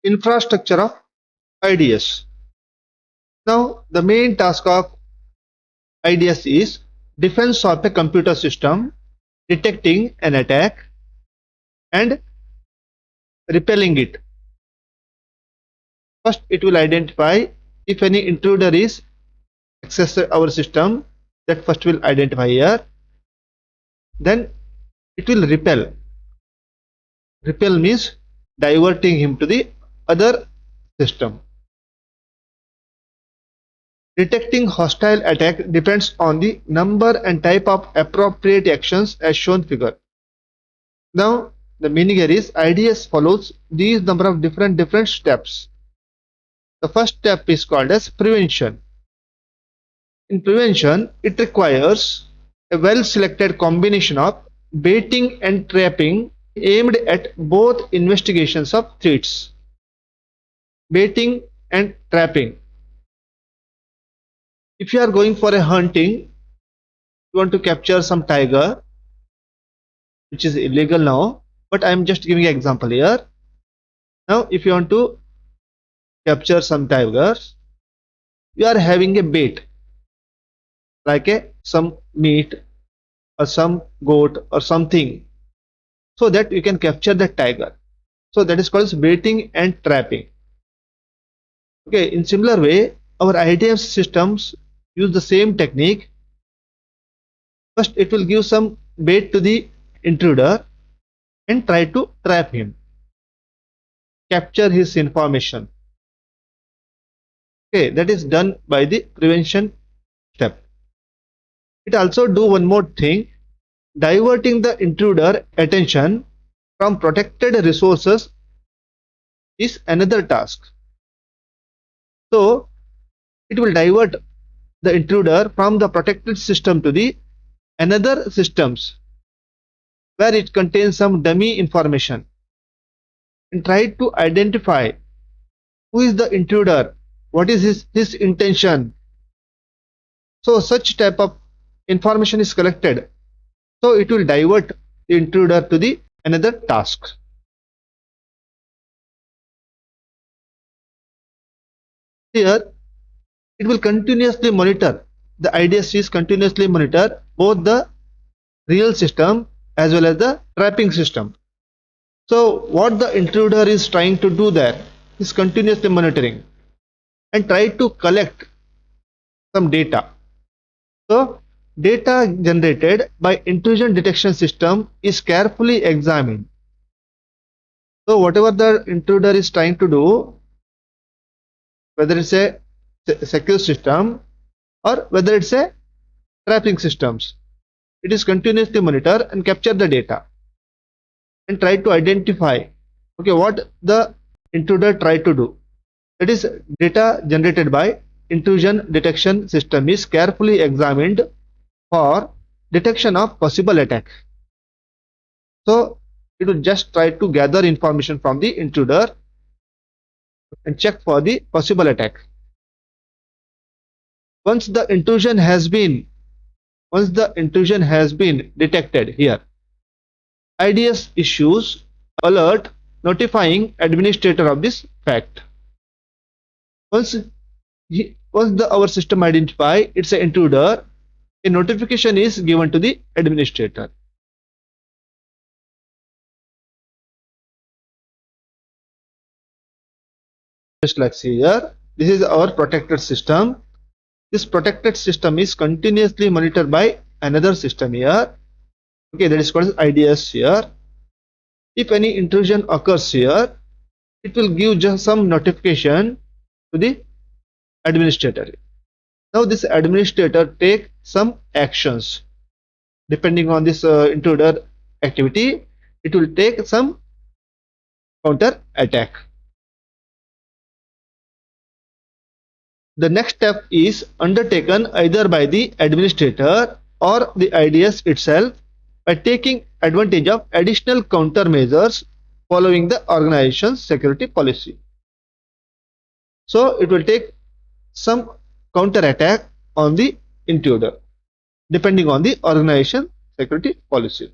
infrastructure of IDS. Now, the main task of IDS is defense of a computer system, detecting an attack and repelling it. First, it will identify if any intruder is accessed our system. That first will identify here. Then it will repel. Repel means diverting him to the other system. Detecting hostile attack depends on the number and type of appropriate actions as shown figure. Now the meaning here is IDS follows these number of different steps. The first step is called as prevention. In prevention, it requires a well selected combination of baiting and trapping aimed at both investigations of threats. Baiting and trapping. If you are going for a hunting, you want to capture some tiger, which is illegal now, but I am just giving an example here. Now if you want to capture some tigers, you are having a bait like some meat or some goat or something, so that you can capture the tiger. So that is called baiting and trapping. Okay, in similar way, our IDS systems use the same technique. First, it will give some bait to the intruder and try to trap him, capture his information. Okay, that is done by the prevention step. It also do one more thing, diverting the intruder attention from protected resources is another task. So it will divert the intruder from the protected system to the another systems where it contains some dummy information and try to identify who is the intruder, what is his intention. So such type of information is collected, so it will divert the intruder to the another task. Here it will continuously monitor, the IDS is continuously monitor both the real system as well as the trapping system. So what the intruder is trying to do there is continuously monitoring and try to collect some data. So data generated by intrusion detection system is carefully examined. So whatever the intruder is trying to do, whether it's a secure system or whether it's a trapping systems, it is continuously monitor and capture the data and try to identify, okay, what the intruder tried to do. That is, data generated by intrusion detection system is carefully examined for detection of possible attack. So it will just try to gather information from the intruder and check for the possible attack. Once the intrusion has been detected here, IDS issues alert notifying administrator of this fact. Once our system identify it's an intruder, a notification is given to the administrator. Just like see here, this is our protected system. This protected system is continuously monitored by another system here. Okay, that is called IDS here. If any intrusion occurs here, it will give just some notification to the administrator. Now this administrator take some actions depending on this intruder activity. It will take some counter attack. The next step is undertaken either by the administrator or the IDS itself by taking advantage of additional countermeasures following the organization's security policy. So it will take some counter attack on the intruder depending on the organization security policy.